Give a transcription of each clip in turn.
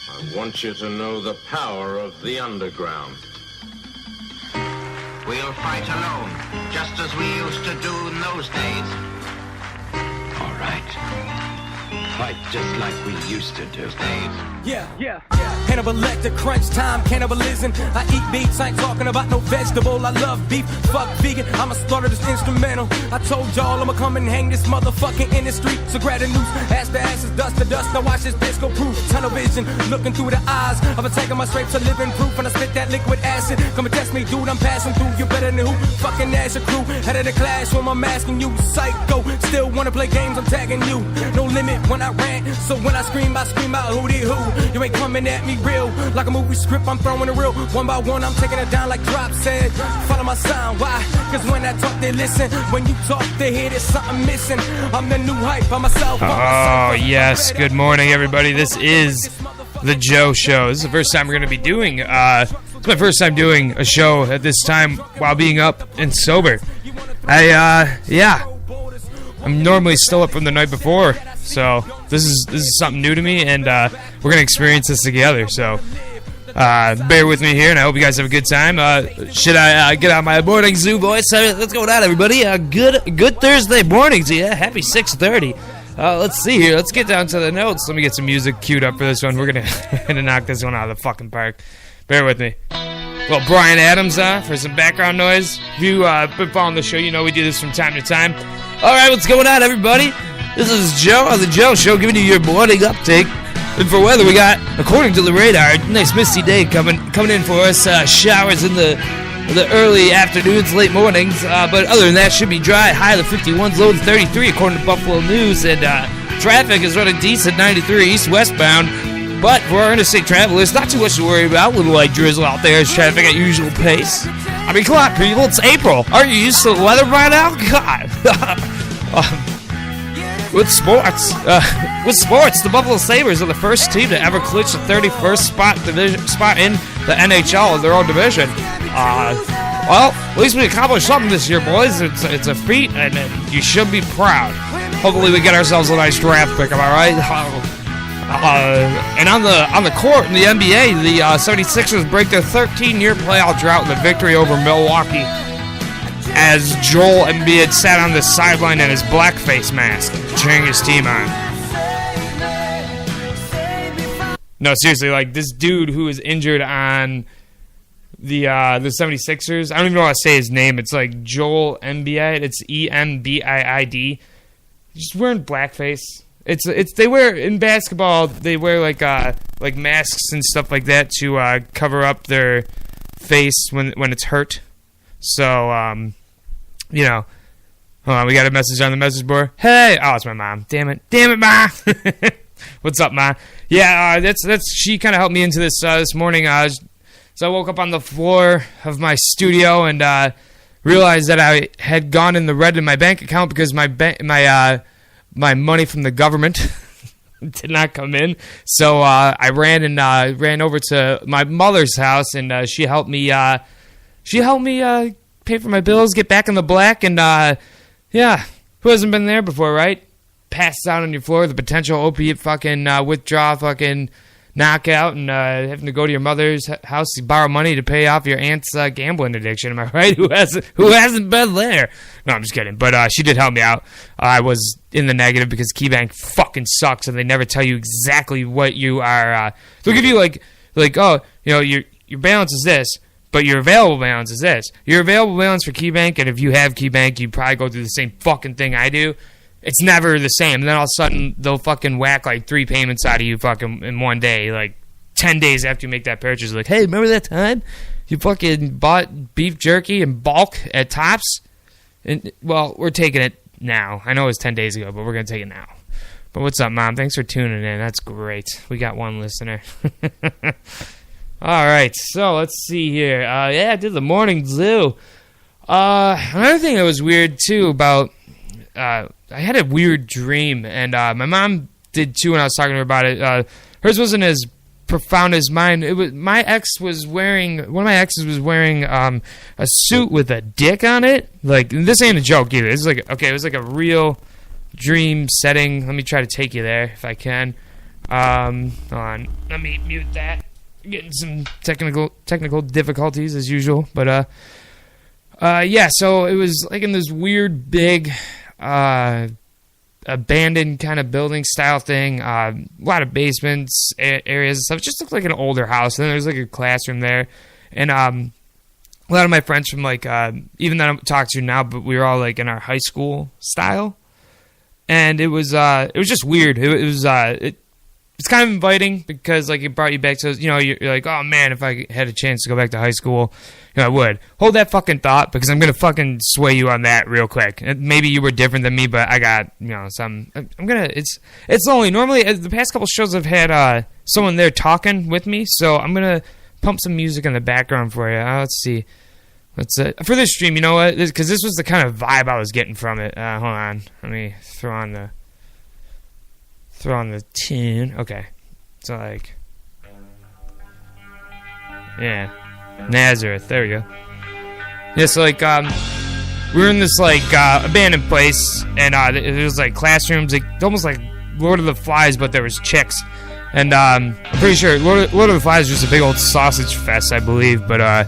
I want you to know the power of the underground. We'll fight alone, just as we used to do in those days. All right. Fight just like we used to do. Yeah. Cannibalistic, crunch time, cannibalism. I eat beats, I ain't talking about no vegetable. I love beef, fuck vegan, I'ma slaughter this instrumental. I told y'all I'ma come and hang this motherfucking in the street. So grab the noose, ass to ass is dust to dust. Now watch this bitch go proof. Tunnel vision, looking through the eyes of a taking my straight to living proof. And I spit that liquid acid. Come and test me, dude, I'm passing through. You better than who? Fucking ass your crew. Head of the clash when I'm asking you, psycho. Still wanna play games, I'm tagging you. No limit when I rant, so when I scream out who did who. You ain't coming at me real, like a movie script, I'm throwing it real. One by one, I'm taking it down like Drop said. Follow my sound, why? Cause when I talk, they listen. When you talk, they hear there's something missing. I'm the new hype by myself. Oh, yes. Good morning, everybody. This is The Joe Show. This is the first time we're going to be doing, it's my first time doing a show at this time while being up and sober. I'm normally still up from the night before, so this is something new to me, and we're going to experience this together, so bear with me here, and I hope you guys have a good time. Should I get on my morning zoo voice? What's going on, everybody? Good Thursday morning to you. Happy 6:30. Let's see here. Let's get down to the notes. Let me get some music queued up for this one. We're going to knock this one out of the fucking park. Bear with me. Well, Brian Adams for some background noise. If you've been following the show, you know we do this from time to time. All right, what's going on, everybody? This is Joe on The Joe Show giving you your morning update. And for weather, we got, according to the radar, a nice misty day coming in for us. Showers in the early afternoons, late mornings. But other than that, should be dry. High of the 51s, low of 33, according to Buffalo News. And traffic is running decent, 93 east-westbound. But for our interstate travelers, not too much to worry about. A little light drizzle out there as traffic at usual pace. I mean, come on, people, it's April. Aren't you used to the weather by now? God. With sports, the Buffalo Sabres are the first team to ever clinch the 31st spot in the NHL of their own division. Well, at least we accomplished something this year, boys. It's a feat, and you should be proud. Hopefully, we get ourselves a nice draft pick. Am I right? And on the court in the NBA, the 76ers break their 13-year playoff drought with a victory over Milwaukee as Joel Embiid sat on the sideline in his blackface mask, cheering his team on. No, seriously, like this dude who was injured on the 76ers, I don't even know how to say his name. It's like Joel Embiid. It's Embiid. Just wearing blackface. It's they wear in basketball. They wear like masks and stuff like that to cover up their face when it's hurt. So you know, hold on, we got a message on the message board. Hey, oh, it's my mom. Damn it, Ma. What's up, Ma? Yeah, that's she kind of helped me into this morning. So I woke up on the floor of my studio and realized that I had gone in the red in my bank account because my money from the government did not come in. So I ran over to my mother's house, and she helped me pay for my bills, get back in the black, and yeah, who hasn't been there before, right? Passed out on your floor, the potential opiate fucking withdrawal fucking knockout, and having to go to your mother's house to borrow money to pay off your aunt's gambling addiction. Am I right? Who hasn't been there? No, I'm just kidding. But she did help me out. I was in the negative because KeyBank fucking sucks, and they never tell you exactly what you are. They'll give you like oh, you know, your balance is this, but your available balance is this. Your available balance for KeyBank, and if you have KeyBank, you probably go through the same fucking thing I do. It's never the same. And then all of a sudden, they'll fucking whack like 3 payments out of you fucking in one day, like 10 days after you make that purchase. Like, hey, remember that time you fucking bought beef jerky in bulk at Tops? And well, we're taking it now. I know it was 10 days ago, but we're going to take it now. But what's up, Mom? Thanks for tuning in. That's great. We got one listener. All right, so let's see here. Yeah, I did the morning zoo. Another thing that was weird, too, about... I had a weird dream, and my mom did too when I was talking to her about it. Hers wasn't as profound as mine. It was one of my exes was wearing a suit with a dick on it. Like, this ain't a joke either. It's like, okay, it was like a real dream setting. Let me try to take you there if I can. Hold on. Let me mute that. Getting some technical difficulties as usual. But, yeah, so it was like in this weird, big, abandoned kind of building style thing. A lot of basements, areas and stuff. It just looked like an older house. And then there's like a classroom there. And, a lot of my friends from like, even that I'm talking to now, but we were all like in our high school style. And it was just weird. It's kind of inviting because like it brought you back to, you're like, oh man, if I had a chance to go back to high school, I would. Hold that fucking thought because I'm going to fucking sway you on that real quick. And maybe you were different than me, but I got, it's lonely. Normally, the past couple shows I've had someone there talking with me, so I'm going to pump some music in the background for you. Let's see. For this stream, you know what? Because this was the kind of vibe I was getting from it. Hold on. Let me throw on the tune. Okay. So, like... Yeah. Nazareth. There we go. Yeah, so, like, we were in this, like, abandoned place, and it was, like, classrooms, like, almost like Lord of the Flies, but there was chicks. And, I'm pretty sure Lord of the Flies was just a big old sausage fest, I believe, but, I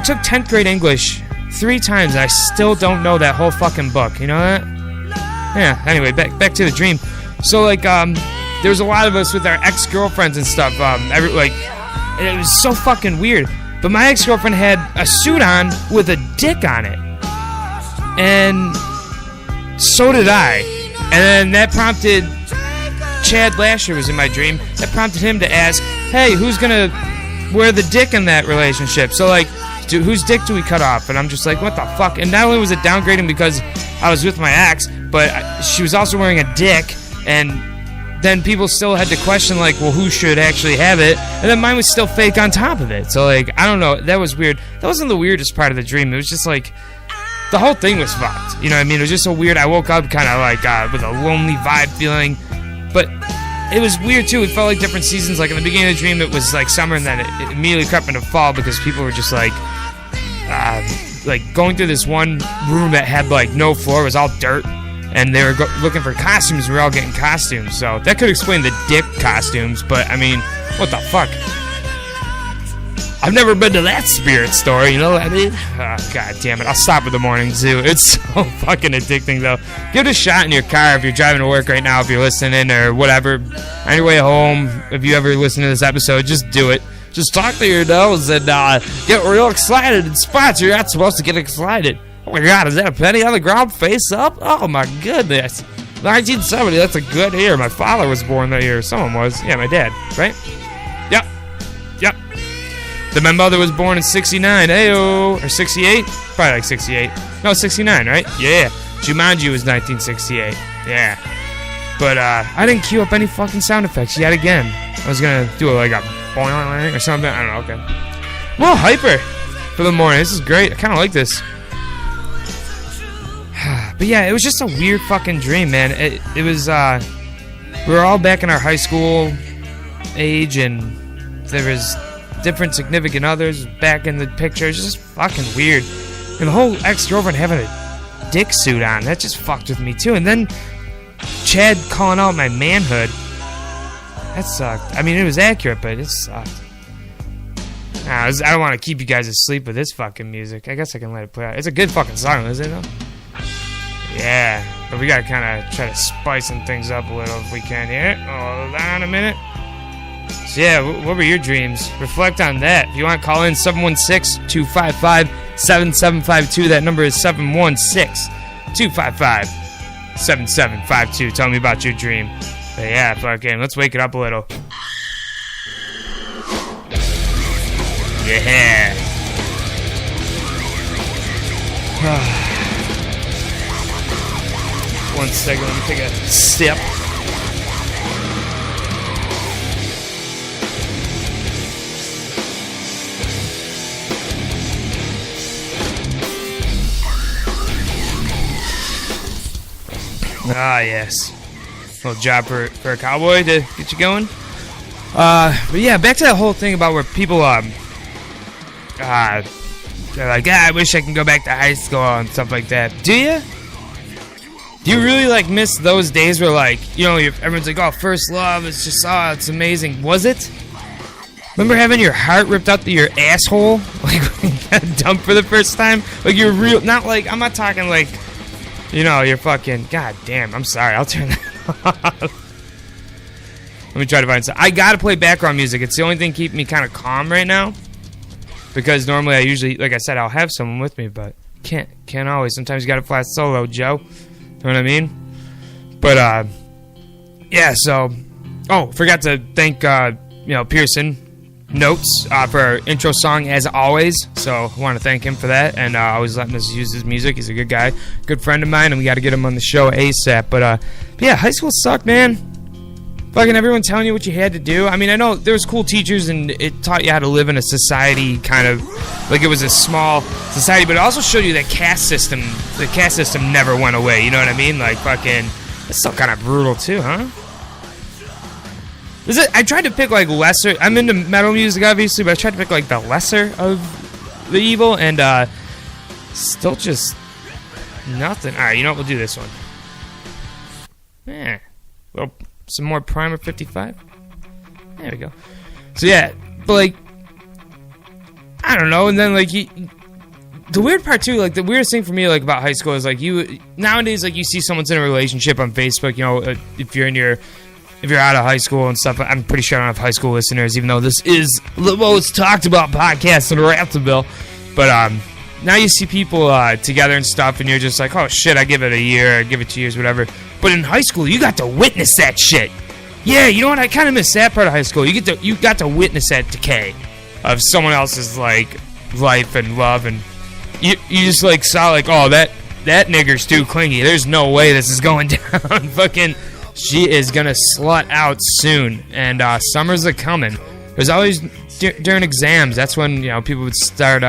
took 10th grade English 3 times, and I still don't know that whole fucking book. You know that? Yeah, anyway, back to the dream. So, like, there was a lot of us with our ex-girlfriends and stuff. It was so fucking weird. But my ex-girlfriend had a suit on with a dick on it. And so did I. And then that prompted... Chad Lasher was in my dream. That prompted him to ask, hey, who's gonna wear the dick in that relationship? So, like, whose dick do we cut off? And I'm just like, what the fuck? And not only was it downgrading because I was with my ex, but she was also wearing a dick, and then people still had to question, like, well, who should actually have it? And then mine was still fake on top of it. So, like, I don't know. That was weird. That wasn't the weirdest part of the dream. It was just, like, the whole thing was fucked. You know what I mean? It was just so weird. I woke up kind of, like, with a lonely vibe feeling. But it was weird, too. It felt like different seasons. Like, in the beginning of the dream, it was, like, summer, and then it immediately crept into fall because people were just, like, going through this one room that had, like, no floor. It was all dirt. And they were looking for costumes. We were all getting costumes. So that could explain the dick costumes. But, I mean, what the fuck? I've never been to that spirit store, you know what I mean? Oh, God damn it. I'll stop at the morning zoo. It's so fucking addicting, though. Give it a shot in your car if you're driving to work right now, if you're listening, or whatever. On your way home, if you ever listen to this episode, just do it. Just talk to your nose and get real excited in spots you're not supposed to get excited. Oh, my God, is that a penny on the ground face up? Oh, my goodness. 1970, that's a good year. My father was born that year. Someone was. Yeah, my dad, right? Yep. Then my mother was born in 69, ayo, or 68? Probably like 68. No, 69, right? Yeah. Jumanji was 1968. Yeah. But I didn't cue up any fucking sound effects yet again. I was going to do like a boing or something. I don't know, okay. Well, hyper for the morning. This is great. I kind of like this. But yeah, it was just a weird fucking dream, man. It was, we were all back in our high school age, and there was different significant others back in the picture. It was just fucking weird. And the whole ex-girlfriend having a dick suit on, that just fucked with me too. And then Chad calling out my manhood, that sucked. I mean, it was accurate, but it sucked. I don't want to keep you guys asleep with this fucking music. I guess I can let it play out. It's a good fucking song, isn't it, though? Yeah, but we gotta kind of try to spice some things up a little if we can here. Hold on a minute. So yeah, what were your dreams? Reflect on that. If you want to call in, 716-255-7752. That number is 716-255-7752. Tell me about your dream. But yeah, fucking, let's wake it up a little. Yeah. One second, let me take a sip. Ah, yes. Little job for a cowboy to get you going. But yeah, back to that whole thing about where people, they're like, I wish I can go back to high school and stuff like that. Do you? Do you really, like, miss those days where, like, you know, everyone's like, oh, first love, it's just, oh, it's amazing. Was it? Remember having your heart ripped out to your asshole? Like, when you got dumped for the first time? Like, you're real, not like, I'm not talking like, you know, you're fucking, god damn, I'm sorry, I'll turn that off. Let me try to find some. I gotta play background music. It's the only thing keeping me kind of calm right now. Because normally I usually, like I said, I'll have someone with me, but can't always. Sometimes you gotta fly solo, Joe. You know what I mean? But, yeah, so, oh, forgot to thank, you know, Pearson Notes for our intro song, as always. So, I want to thank him for that, and always letting us use his music. He's a good guy, good friend of mine, and we got to get him on the show ASAP. But, yeah, high school sucked, man. Fucking everyone telling you what you had to do. I mean, I know there was cool teachers, and it taught you how to live in a society, kind of like it was a small society, but it also showed you that the caste system never went away, you know what I mean? Like, fucking, it's still kind of brutal, too, huh? I tried to pick, like, lesser, I'm into metal music, obviously, but I tried to pick, like, the lesser of the evil, and, still just nothing. Alright, you know what, we'll do this one. Yeah, well, some more Primer 55. There we go. So yeah, but like, I don't know. And then like, the weird part too, like the weirdest thing for me, like about high school is like nowadays, like you see someone's in a relationship on Facebook. You know, if you're out of high school and stuff. I'm pretty sure I don't have high school listeners, even though this is the most talked about podcast in Ratsonville. But now you see people together and stuff, and you're just like, oh shit, I give it a year, I give it 2 years, whatever. But in high school, you got to witness that shit. Yeah, you know what? I kind of miss that part of high school. You got to witness that decay of someone else's like life and love, and you just like saw like, oh, that nigger's too clingy. There's no way this is going down. Fucking, she is gonna slut out soon, and summer's a coming. It was always during exams. That's when people would start.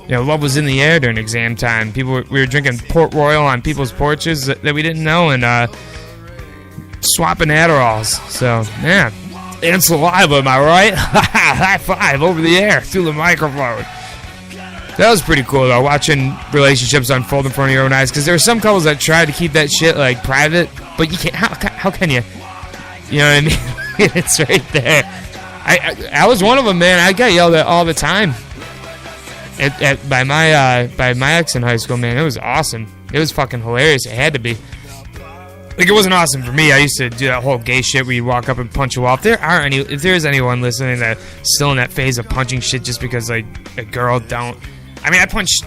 Love was in the air during exam time. We were drinking Port Royal on people's porches that we didn't know, and swapping Adderalls. So, yeah. And saliva, am I right? High five over the air through the microphone. That was pretty cool, though, watching relationships unfold in front of your own eyes. Because there were some couples that tried to keep that shit, like, private. But you can't. How can you? You know what I mean? It's right there. I was one of them, man. I got yelled at all the time. By my ex in high school, man. It was awesome. It was fucking hilarious. It had to be. Like, it wasn't awesome for me. I used to do that whole gay shit where you walk up and punch a wall. If there is anyone listening that's still in that phase of punching shit just because like a girl don't. I mean, I punched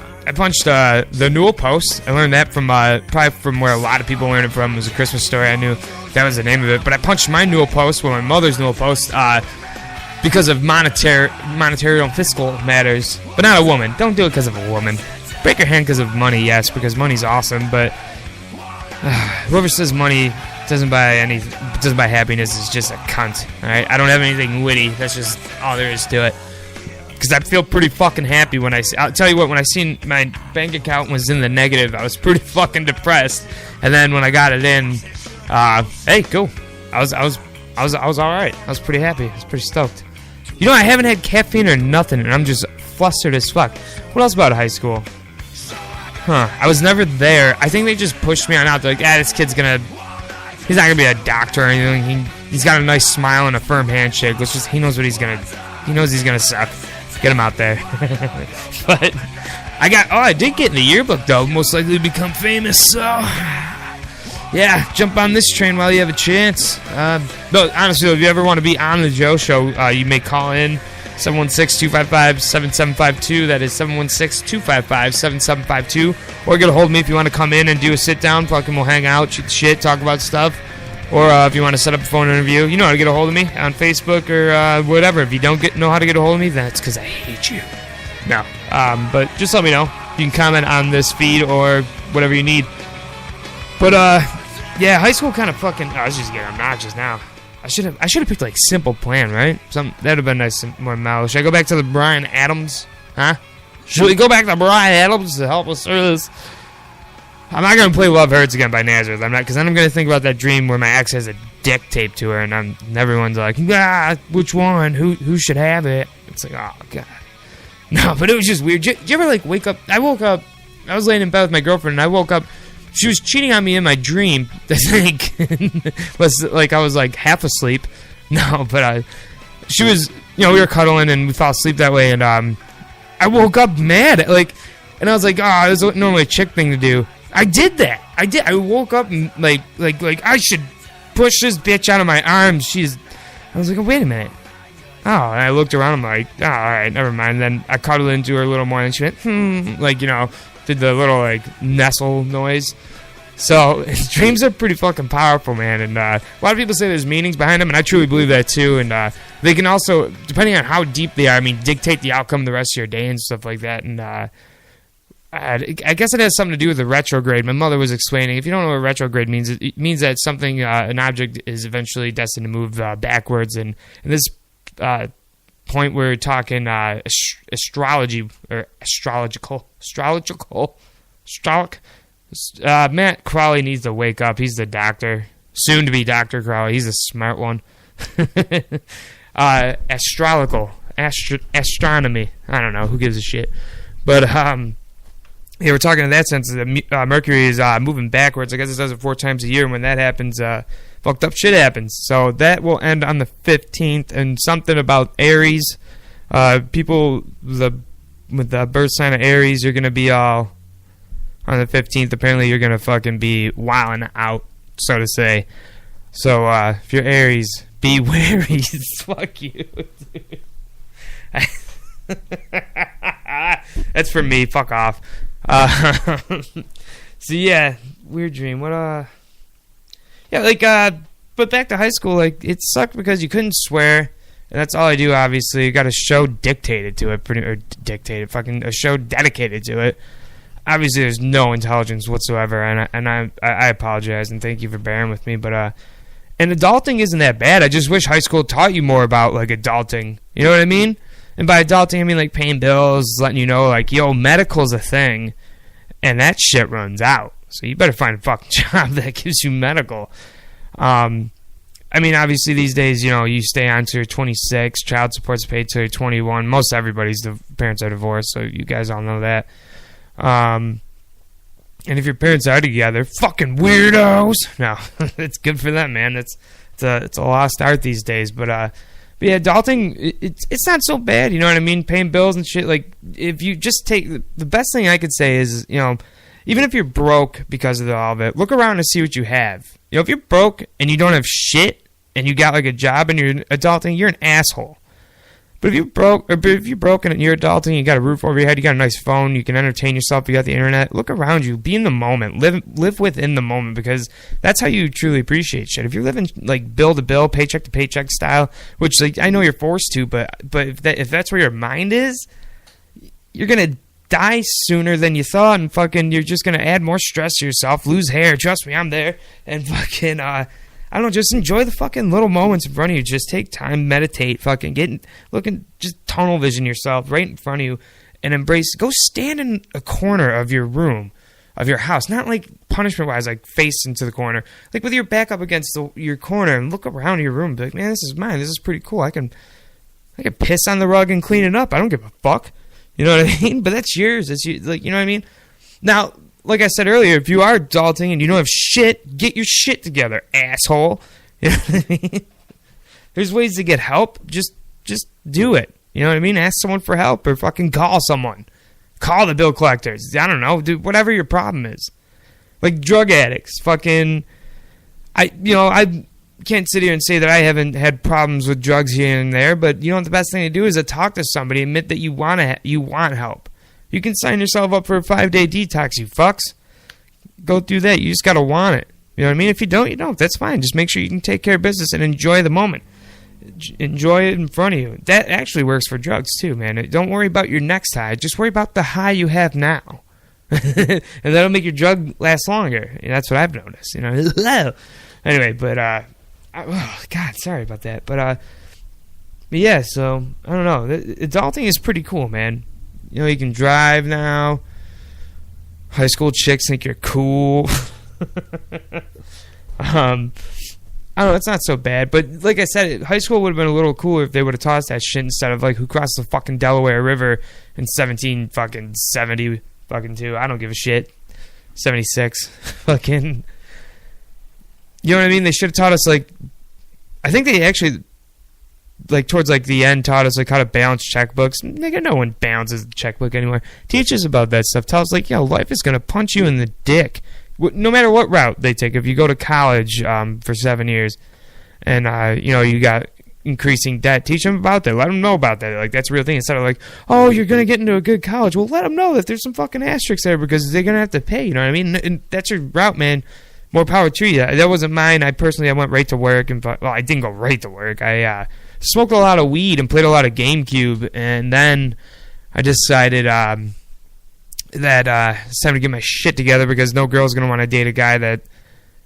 the newel post. I learned that from probably from where a lot of people learned it from. It was a Christmas story. I knew that was the name of it. But I punched my newel post, my mother's newel post, because of monetary and fiscal matters. But not a woman. Don't do it because of a woman. Break your hand because of money, yes, because money's awesome. But whoever says money doesn't buy happiness is just a cunt. All right, I don't have anything witty. That's just all there is to it. Because I feel pretty fucking happy when I'll tell you what, when I seen my bank account was in the negative, I was pretty fucking depressed. And then when I got it in, hey, cool. I was all right. I was pretty happy. I was pretty stoked. I haven't had caffeine or nothing, and I'm just flustered as fuck. What else about high school? I was never there. I think they just pushed me on out. They're like, this kid's he's not gonna be a doctor or anything. He's got a nice smile and a firm handshake. He knows he's gonna suck. Get him out there. But I did get in the yearbook though. Most likely to become famous. So yeah, jump on this train while you have a chance. No, honestly, if you ever want to be on the Joe Show, you may call in 716-255-7752. That is 716-255-7752. Or get a hold of me if you want to come in and do a sit-down. Fucking we'll hang out, shoot the shit, talk about stuff. Or if you want to set up a phone interview, you know how to get a hold of me on Facebook or whatever. If you don't know how to get a hold of me, that's because I hate you. No, but just let me know. You can comment on this feed or whatever you need. But yeah, high school kind of fucking. I was just getting obnoxious now. I should have picked like Simple Plan, right? That'd have been nice and more mellow. Should I go back to the Bryan Adams? Huh? Should we go back to Bryan Adams to help us through this? I'm not gonna play Love Hurts again by Nazareth. I'm not, because then I'm gonna think about that dream where my ex has a dick taped to her, and everyone's like, which one? Who should have it? It's like, oh god. No, but it was just weird. Did you ever like wake up? I woke up I was laying in bed with my girlfriend, and I woke up. She was cheating on me in my dream, I think. Was like I was like half asleep. No, but she was, we were cuddling, and we fell asleep that way, and I woke up mad, like, and I was like, oh, this is normally a chick thing to do. I did that. I woke up and like I should push this bitch out of my arms. I was like, oh, wait a minute. Oh, and I looked around. I'm like, oh, all right, never mind. Then I cuddled into her a little more, and she went, like, did the little like nestle noise. So dreams are pretty fucking powerful, man. And a lot of people say there's meanings behind them, and I truly believe that too. And they can also, depending on how deep they are, I mean, dictate the outcome of the rest of your day and stuff like that. And I guess it has something to do with the retrograde. My mother was explaining, if you don't know what retrograde means, it means that something, an object is eventually destined to move backwards. And in this point, we're talking astrology, or astrological. Matt Crowley needs to wake up. He's the doctor. Soon to be Dr. Crowley. He's a smart one. Astronomy. I don't know. Who gives a shit? But, yeah, we're talking in that sense that Mercury is moving backwards. I guess it does it 4 times a year. And when that happens, fucked up shit happens. So that will end on the 15th. And something about Aries. People with the birth sign of Aries, you're going to be all... On the 15th, apparently you're going to fucking be wilding out, so to say. So, if you're Aries, be wary. Fuck you. That's for me. Fuck off. So, yeah. Weird dream. What, Yeah, like, but back to high school, like, it sucked because you couldn't swear. And that's all I do, obviously. You got a show dictated to it. A show dedicated to it. Obviously, there's no intelligence whatsoever, and I apologize, and thank you for bearing with me. But and adulting isn't that bad. I just wish high school taught you more about, like, adulting. You know what I mean? And by adulting, I mean, like, paying bills, letting you know, like, yo, medical's a thing, and that shit runs out. So you better find a fucking job that gives you medical. I mean, obviously, these days, you stay on till you're 26. Child support's paid till you're 21. Most everybody's parents are divorced, so you guys all know that. And if your parents are together, fucking weirdos. No, it's good for them, man. It's a lost art these days. But yeah, adulting, it's not so bad. You know what I mean? Paying bills and shit. Like, if you just take the best thing I could say is, even if you're broke because of all of it, look around and see what you have. If you're broke and you don't have shit and you got like a job and you're adulting, you're an asshole. But if you're broke, and you're adulting, you got a roof over your head, you got a nice phone, you can entertain yourself, you got the internet, look around you, be in the moment, live within the moment, because that's how you truly appreciate shit. If you're living like bill to bill, paycheck to paycheck style, which like I know you're forced to, but if that's where your mind is, you're gonna die sooner than you thought, and fucking you're just gonna add more stress to yourself, lose hair. Trust me, I'm there, and fucking I don't know, just enjoy the fucking little moments in front of you. Just take time, meditate, fucking just tunnel vision yourself right in front of you and embrace. Go stand in a corner of your room, of your house. Not like punishment-wise, like face into the corner. Like with your back up against your corner and look around your room and be like, man, this is mine. This is pretty cool. I can piss on the rug and clean it up. I don't give a fuck. You know what I mean? But that's yours. It's like, you know what I mean? Now, like I said earlier, if you are adulting and you don't have shit, get your shit together, asshole. You know what I mean? There's ways to get help. Just do it. You know what I mean? Ask someone for help or fucking call someone. Call the bill collectors. I don't know. Do whatever your problem is. Like drug addicts. Fucking... I can't sit here and say that I haven't had problems with drugs here and there, but the best thing to do is to talk to somebody, admit that you want help. You can sign yourself up for a 5-day detox, you fucks. Go do that. You just got to want it. You know what I mean? If you don't, you don't. That's fine. Just make sure you can take care of business and enjoy the moment. Enjoy it in front of you. That actually works for drugs, too, man. Don't worry about your next high. Just worry about the high you have now. And that'll make your drug last longer. That's what I've noticed. Anyway, but... oh, God, sorry about that. But yeah, so, I don't know. Adulting is pretty cool, man. You can drive now. High school chicks think you're cool. I don't know, it's not so bad. But like I said, high school would have been a little cooler if they would have taught us that shit instead of like who crossed the fucking Delaware River in 1770 fucking too. I don't give a shit. 76. Fucking. You know what I mean? They should have taught us, like, I think they actually, like, towards, like, the end taught us, like, how to balance checkbooks. Nigga, no one balances the checkbook anymore. Teach us about that stuff. Tell us, like, yo, life is going to punch you in the dick. No matter what route they take. If you go to college for 7 years and, you know, you got increasing debt, teach them about that. Let them know about that. Like, that's a real thing. Instead of, like, oh, you're going to get into a good college. Well, let them know that there's some fucking asterisks there because they're going to have to pay. You know what I mean? And that's your route, man. More power to you. That wasn't mine. I went right to work. And well, I didn't go right to work. I smoked a lot of weed and played a lot of GameCube. And then I decided that it's time to get my shit together because no girl's going to want to date a guy that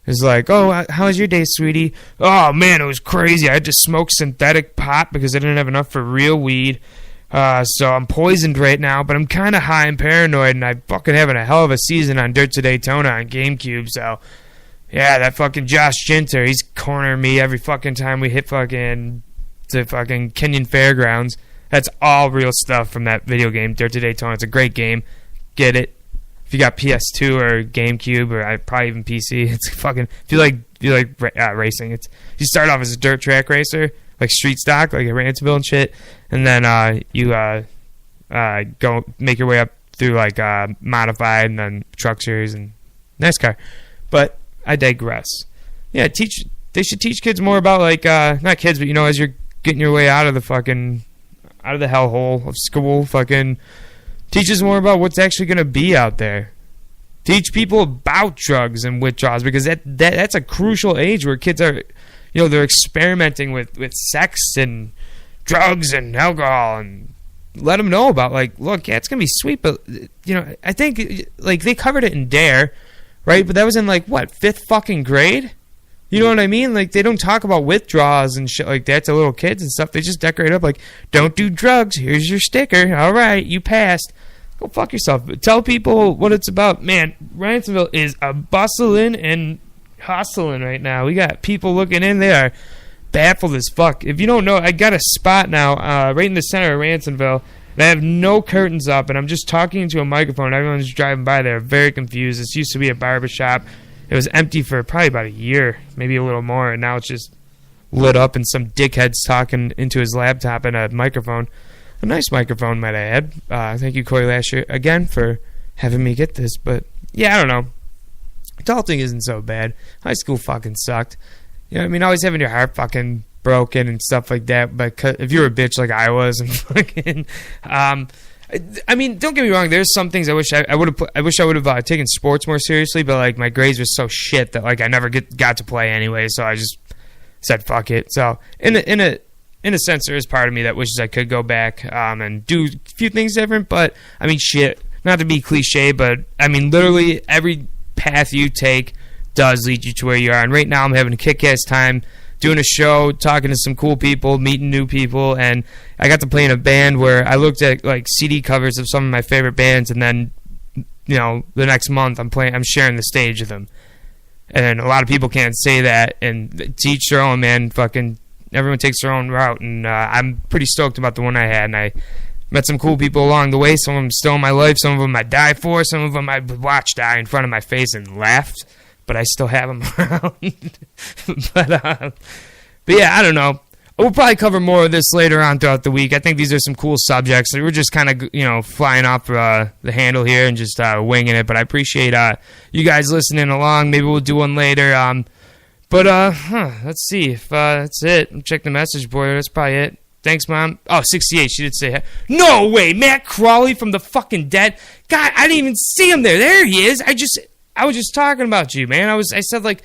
is like, oh, how was your day, sweetie? Oh, man, it was crazy. I had to smoke synthetic pot because I didn't have enough for real weed. So I'm poisoned right now, but I'm kind of high and paranoid, and I'm fucking having a hell of a season on Dirt to Daytona on GameCube, so... Yeah, that fucking Josh Ginter, he's cornering me every fucking time we hit fucking the fucking Kenyon Fairgrounds. That's all real stuff from that video game, Dirt to Daytona. It's a great game. Get it. If you got PS2 or GameCube or probably even PC, it's fucking... If you like racing, it's... You start off as a dirt track racer, like street stock, like at Ransomville and shit, and then you go make your way up through like modified and then truck series and NASCAR. But... I digress. Yeah, they should teach kids more about, like, not kids, but, you know, as you're getting your way out of the hellhole of school, fucking teach us more about what's actually going to be out there. Teach people about drugs and withdrawals, because that's a crucial age where kids are, you know, they're experimenting with sex and drugs and alcohol, and let them know about, like, look, yeah, it's going to be sweet, but, you know, I think, like, they covered it in Dare, right? But that was in, like, what, 5th fucking grade? You know what I mean? Like, they don't talk about withdrawals and shit like that to little kids and stuff. They just decorate up like, don't do drugs. Here's your sticker. All right, you passed. Go fuck yourself. Tell people what it's about. Man, Ransomville is a bustling and hustling right now. We got people looking in. They are baffled as fuck. If you don't know, I got a spot now right in the center of Ransomville. And I have no curtains up, and I'm just talking into a microphone. Everyone's driving by there, very confused. This used to be a barbershop. It was empty for probably about a year, maybe a little more, and now it's just lit up, and some dickhead's talking into his laptop and a microphone. A nice microphone, might I add. Thank you, Corey Lasher, again, for having me get this. But, yeah, I don't know. Adulting isn't so bad. High school fucking sucked. You know what I mean? Always having your heart fucking broken and stuff like that, but if you're a bitch like I was and fucking I mean, don't get me wrong, there's some things I wish I would have taken sports more seriously, but like my grades were so shit that like I never got to play anyway, so I just said fuck it. So in a sense there is part of me that wishes I could go back and do a few things different, but I mean shit, not to be cliche, but I mean literally every path you take does lead you to where you are, and right now I'm having a kick-ass time doing a show, talking to some cool people, meeting new people, and I got to play in a band where I looked at like CD covers of some of my favorite bands, and then, you know, the next month I'm sharing the stage with them. And a lot of people can't say that, and to each their own, man. Fucking everyone takes their own route, and I'm pretty stoked about the one I had, and I met some cool people along the way. Some of them still in my life, some of them I die for, some of them I watched die in front of my face and laughed. But I still have them around. but yeah, I don't know. We'll probably cover more of this later on throughout the week. I think these are some cool subjects. We're just kind of, you know, flying off the handle here and just winging it. But I appreciate you guys listening along. Maybe we'll do one later. Let's see if that's it. Check the message board. That's probably it. Thanks, Mom. Oh, 68. She did say, no way, Matt Crowley from the fucking dead. God, I didn't even see him there. There he is. I was just talking about you, man. I said, like,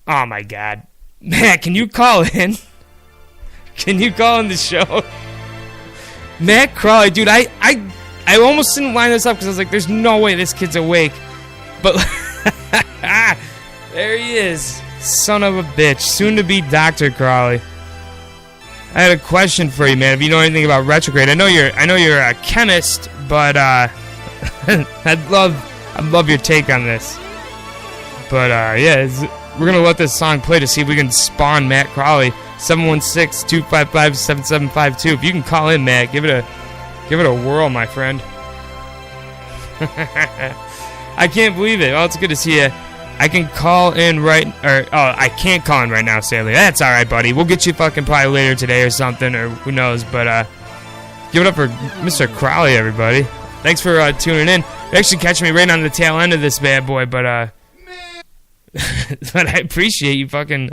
oh, my God. Matt, can you call in? Can you call in the show? Matt Crowley, dude, I almost didn't line this up because I was like, there's no way this kid's awake. But there he is. Son of a bitch. Soon to be Dr. Crowley. I had a question for you, man. If you know anything about retrograde. I know you're a chemist, but I'd love your take on this. But, yeah, we're going to let this song play to see if we can spawn Matt Crowley. 716-255-7752. If you can call in, Matt, give it a whirl, my friend. I can't believe it. Well, it's good to see you. I can call in I can't call in right now, sadly. That's alright, buddy. We'll get you fucking probably later today or something, or who knows, but give it up for Mr. Crowley, everybody. Thanks for tuning in. You actually catch me right on the tail end of this bad boy, but but I appreciate you fucking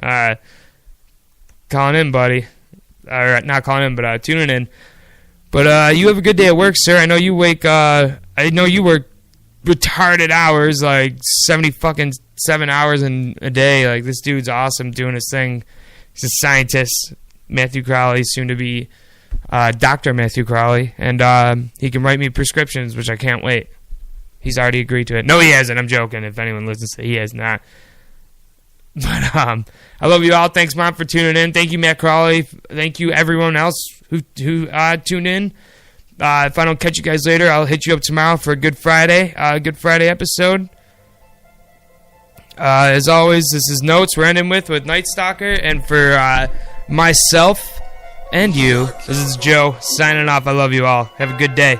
calling in, buddy. Or not calling in, but tuning in. But you have a good day at work, sir. I know you work retarded hours, like 7 hours in a day. Like, this dude's awesome doing his thing. He's a scientist. Matthew Crowley, soon to be Dr. Matthew Crowley, and he can write me prescriptions, which I can't wait. He's already agreed to it. No, he hasn't. I'm joking. If anyone listens to it, he has not. But I love you all. Thanks, Mom, for tuning in. Thank you, Matt Crowley. Thank you, everyone else who tuned in. If I don't catch you guys later, I'll hit you up tomorrow for a Good Friday episode. As always, this is Notes we're ending with Night Stalker, and for myself and you, this is Joe signing off. I love you all. Have a good day.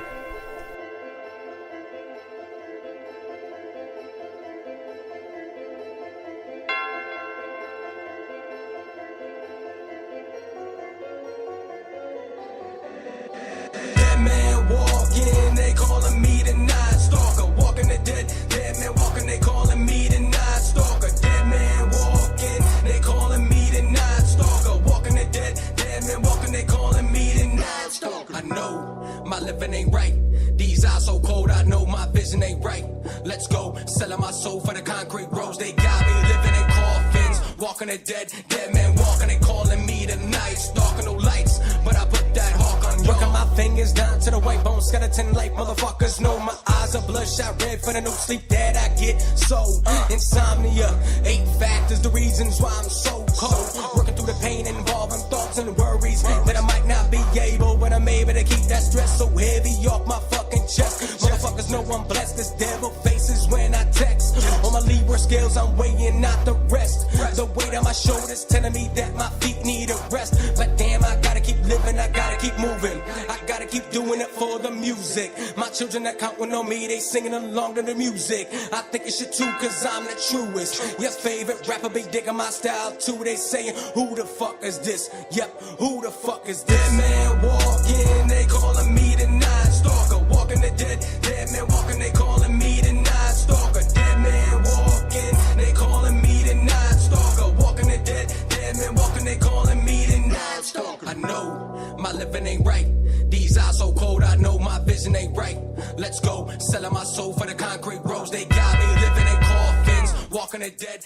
Dead man walking, they calling me the night stalker, no lights, but I put that hawk on. Working my fingers down to the white bone skeleton like motherfuckers know my eyes are bloodshot red for the no sleep that I get. So insomnia, 8 factors, the reasons why I'm so cold. Working through the pain involving thoughts and worries that I might not be able, but I'm able to keep that stress so heavy off my fucking chest. Motherfuckers know I'm blessed, this devil faces when I text. On my Libra scales, I'm weighing out the rest. The weight on my shoulders telling me that my feet need a rest. But damn, I gotta keep living, I gotta keep moving. I gotta keep doing it for the music. My children that counting on me, they singing along to the music. I think you should too, cause I'm the truest. Your favorite rapper be digging my style too. They saying, who the fuck is this? Yep, who the fuck is this? Dead man walking, they calling me the Night Stalker. Walking the dead man walking, they calling me the Night Stalker. Dead man walking, they calling me the Night Stalker. Walking the dead man walking, they calling me the Night Stalker. I know my living ain't right. These eyes so cold, I know my vision ain't right. Let's go, selling my soul for the concrete roads. They got me living in coffins, walking the dead